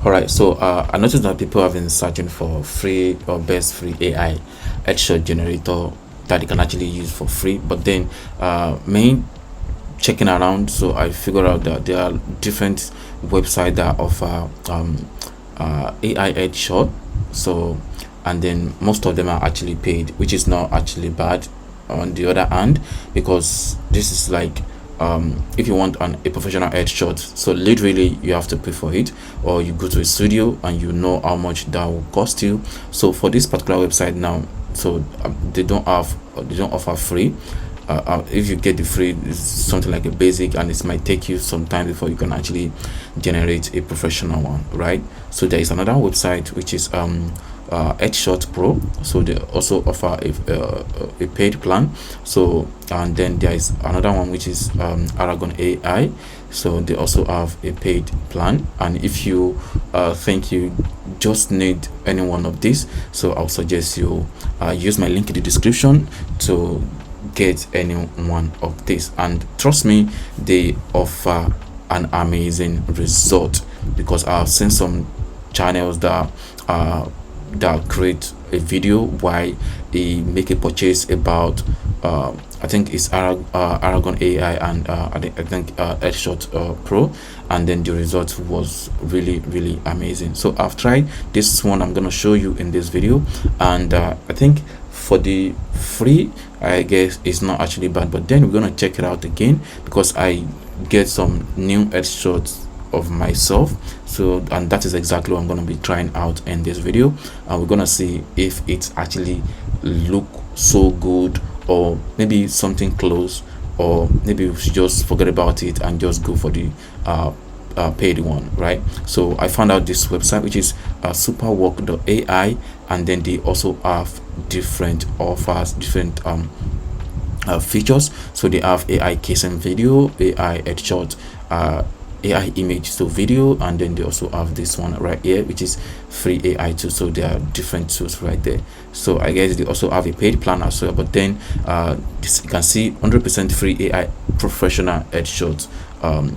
All right, so I noticed that people have been searching for free or best free AI headshot generator that they can actually use for free. But then, me checking around, so I figured out that there are different websites that offer AI headshot. So, and then most of them are actually paid, which is not actually bad. On the other hand, because this is like if you want a professional headshot, so literally you have to pay for it, or you go to a studio and you know how much that will cost you. So for this particular website now, so they don't offer free. If you get the free, it's something like a basic, and it might take you some time before you can actually generate a professional one, right? So there is another website which is Headshot Pro. So they also offer a paid plan. So, and then there is another one which is Aragon AI. So they also have a paid plan, and if you think you just need any one of these, so I'll suggest you use my link in the description to get any one of these. And trust me, they offer an amazing result, because I've seen some channels that create a video why they make a purchase about I think it's Aragon AI and I think Headshot Pro, and then the result was really amazing. So I've tried this one I'm gonna show you in this video, and I think for the free, I guess it's not actually bad. But then we're gonna check it out again, because I get some new headshots of myself. So, and that is exactly what I'm going to be trying out in this video, and we're going to see if it actually look so good, or maybe something close, or maybe we should just forget about it and just go for the paid one, right? So I found out this website, which is superwork.ai, and then they also have different offers, different features. So they have AI casing video, AI headshot, AI image to video, and then they also have this one right here, which is free AI too. So there are different tools right there. So I guess they also have a paid plan as well, but then this, you can see 100% free AI professional headshot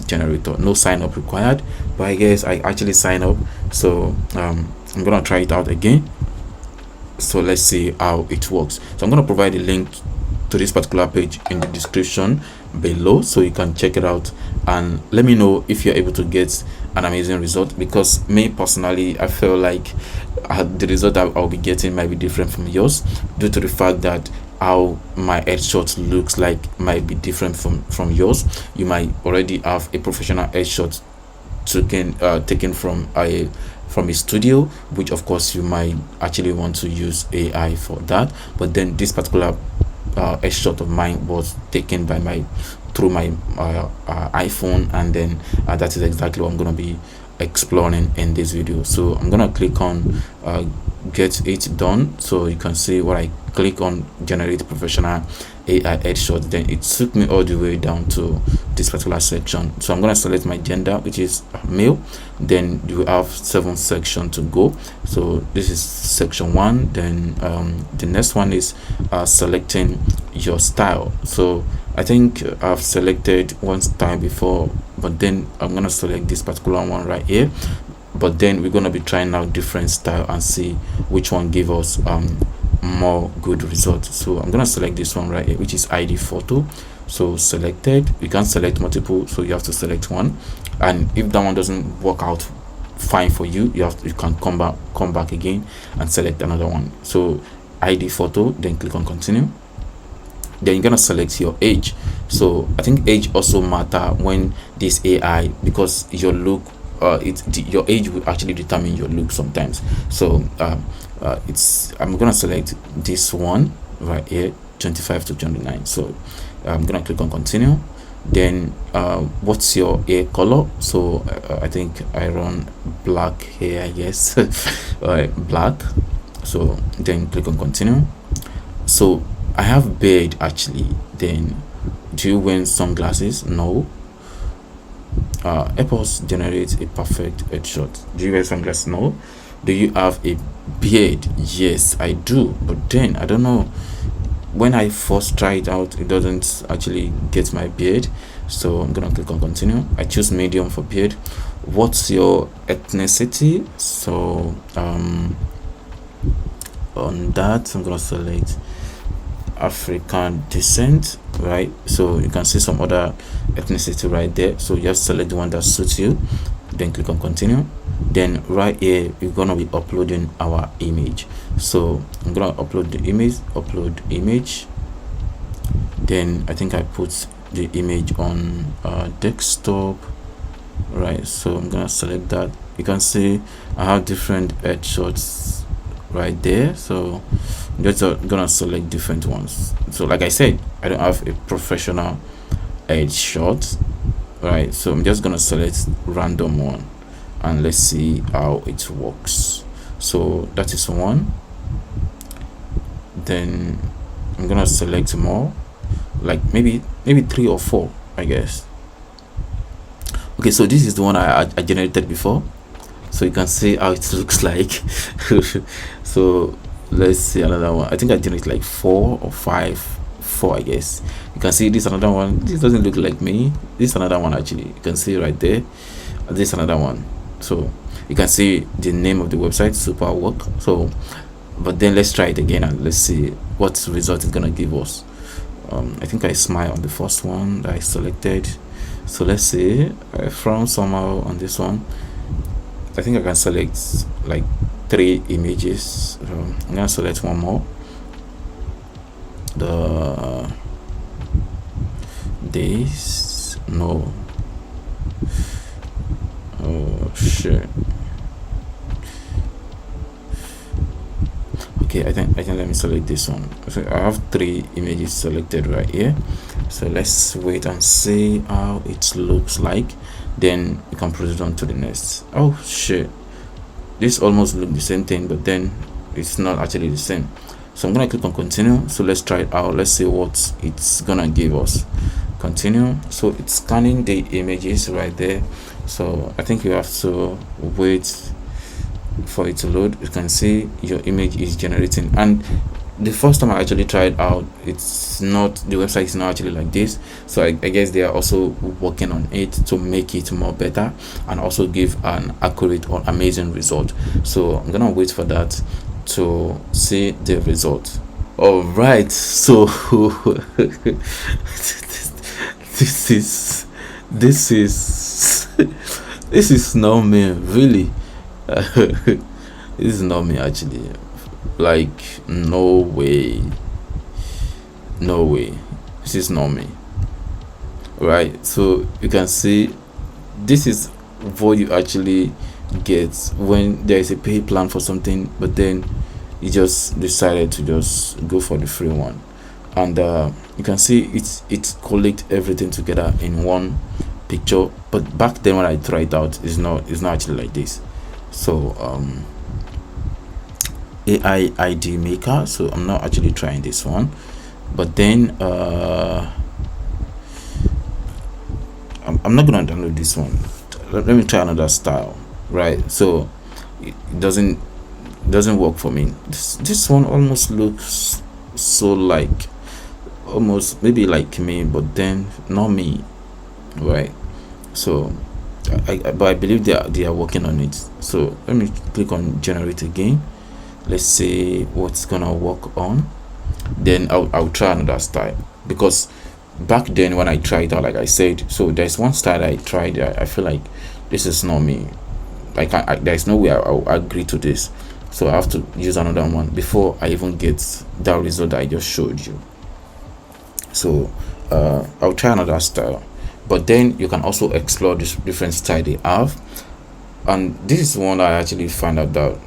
generator, no sign up required. But I guess I actually sign up, so I'm gonna try it out again. So let's see how it works. So I'm gonna provide a link to this particular page in the description below, so you can check it out and let me know if you're able to get an amazing result, because me personally, I feel like the result I'll be getting might be different from yours, due to the fact that how my headshot looks like might be different from yours. You might already have a professional headshot taken from a studio, which of course you might actually want to use AI for that. But then this particular headshot of mine was taken through my iPhone, and then that is exactly what I'm going to be exploring in this video. So I'm going to click on get it done, so you can see what I click on, generate professional AI headshot. Then it took me all the way down to this particular section. So I'm going to select my gender, which is male. Then you have 7 sections to go. So this is section 1. Then the next one is selecting your style. So I think I've selected one style before, but then I'm going to select this particular one right here. But then we're going to be trying out different style and see which one give us more good results. So I'm going to select this one right here, which is ID photo. So selected. You can select multiple, so you have to select one, and if that one doesn't work out fine for you, you can come back again and select another one. So ID photo, then click on continue. Then you're gonna select your age. So I think age also matter when this AI, because your look, your age will actually determine your look sometimes. So I'm gonna select this one right here, 25 to 29. So I'm gonna click on continue. Then what's your hair color? So I think I run black hair, I guess. Black. So then click on continue. So I have beard actually. Then do you wear sunglasses? No. Apples generate a perfect headshot. Do you wear sunglasses? No. Do you have a beard? Yes, I do. But then I don't know, when I first try it out, it doesn't actually get my beard. So I'm gonna click on continue. I choose medium for beard. what's your ethnicity. So on that, I'm gonna select African descent, right? So you can see some other ethnicity right there, so just select the one that suits you, then click on continue. Then right here we're gonna be uploading our image. So I'm gonna upload the image, then I think I put the image on desktop, right? So I'm gonna select that. You can see I have different headshots right there, so I'm just gonna select different ones. So like I said, I don't have a professional headshot, right? So I'm just gonna select random one, and let's see how it works. So that is one. Then I'm gonna select more, like maybe 3 or 4, I guess. Okay, so this is the one I generated before, so you can see how it looks like. So let's see another one. I think I generated like 4 or 5. 4, I guess. You can see this another one. This doesn't look like me. This another one, actually. You can see right there. This another one. So you can see the name of the website, Super Work. So but then let's try it again and let's see what result it's gonna give us. I think I smile on the first one that I selected. So let's see. I frown somehow on this one. I think I can select like 3 images. So I'm gonna select one more. This no. Oh shit. Okay, I think let me select this one. So I have 3 images selected right here, so let's wait and see how it looks like, then we can proceed on to the next. Oh shit, this almost look the same thing, but then it's not actually the same. So I'm gonna click on continue. So let's try it out. Let's see what it's gonna give us. Continue. So it's scanning the images right there, so I think you have to wait for it to load. You can see your image is generating, and the first time I actually tried out, it's not, the website is not actually like this. So I guess they are also working on it to make it more better and also give an accurate or amazing result. So I'm gonna wait for that to see the result. All right, so this is this is not me, really. This is not me, actually. Like, no way, this is not me, right? So you can see this is what you actually get when there is a paid plan for something, but then you just decided to just go for the free one. And you can see it collect everything together in one picture. But back then when I tried out, it's not actually like this. So AI ID maker, so I'm not actually trying this one, but then I'm not gonna download this one. Let me try another style, right? So it doesn't work for me. This one almost looks so like, almost maybe like me, but then not me, right? So but I believe they are working on it. So let me click on generate again. Let's see what's gonna work on. Then I'll try another style, because back then when I tried out, like I said, so there's one style I tried. I feel like this is not me. There's no way I'll agree to this. So I have to use another one before I even get that result that I just showed you. So I'll try another style, but then you can also explore this different style they have. And this is one I actually found out that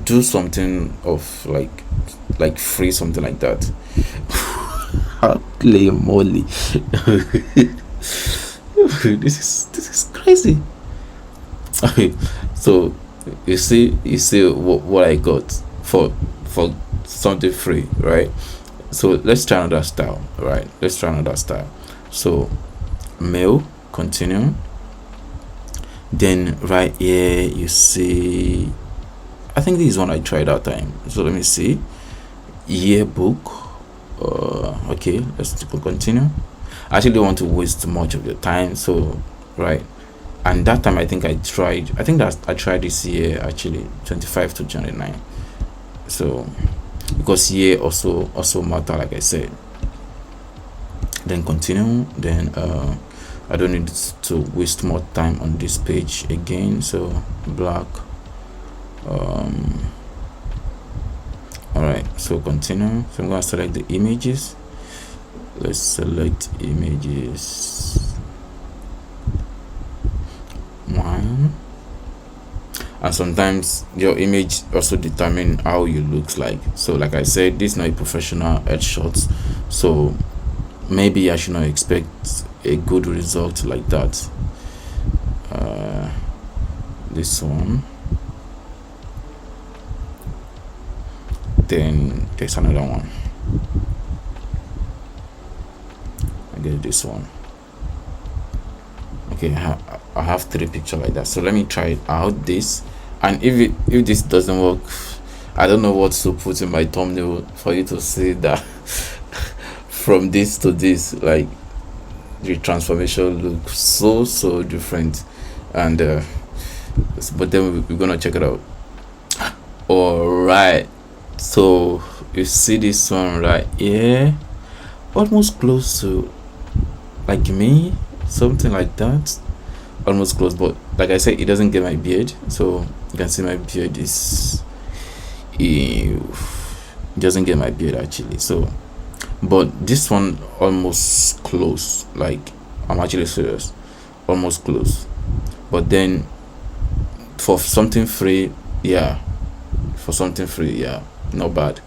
do something of like free, something like that. Holy moly. This is crazy. Okay, so you see what I got for something free, right? So let's try another style, right? So mail, continue. Then right here you see, I think this is one I tried that time. So let me see, yearbook. Okay, let's continue. I actually don't want to waste much of your time, so right, And that time I think that I tried this year actually, 25 to 29. So because year also matter, like I said. Then continue. Then I don't need to waste more time on this page again. So black. All right, so continue. So I'm going to select the images. Let's select images one. And sometimes your image also determine how you look like. So like I said, this is not a professional headshot, so maybe I should not expect a good result like that. This one. Then there's another one. I get this one. Okay, I have 3 pictures like that. So let me try out this, and if this doesn't work, I don't know what to put in my thumbnail for you to see that from this to this, like the transformation looks so different. And but then we're gonna check it out. All right, so you see this one right here, almost close to like me, something like that, almost close. But like I said, it doesn't get my beard, so you can see my beard is, it doesn't get my beard actually. So but this one almost close, like I'm actually serious, almost close. But then for something free, yeah, not bad.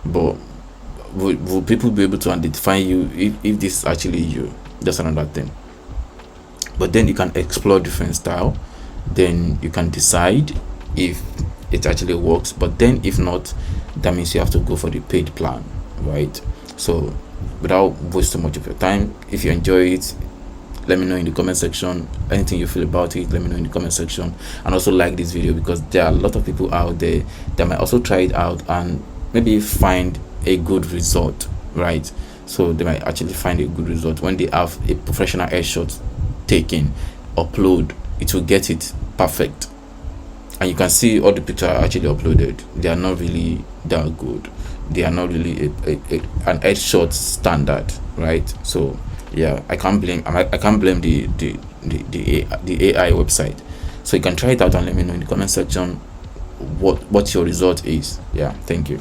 But will people be able to identify you if this is actually you? That's another thing. But then you can explore different style, then you can decide if it actually works. But then if not, that means you have to go for the paid plan, right? So without wasting much of your time, if you enjoy it, let me know in the comment section. Anything you feel about it, let me know in the comment section. And also like this video, because there are a lot of people out there that might also try it out and maybe find a good result, right? So they might actually find a good result when they have a professional headshot taken, upload, it will get it perfect. And you can see all the pictures are actually uploaded. They are not really that good. They are not really an headshot standard, right? So yeah, I can't blame the AI website. So you can try it out and let me know in the comment section what your result is. Yeah, thank you.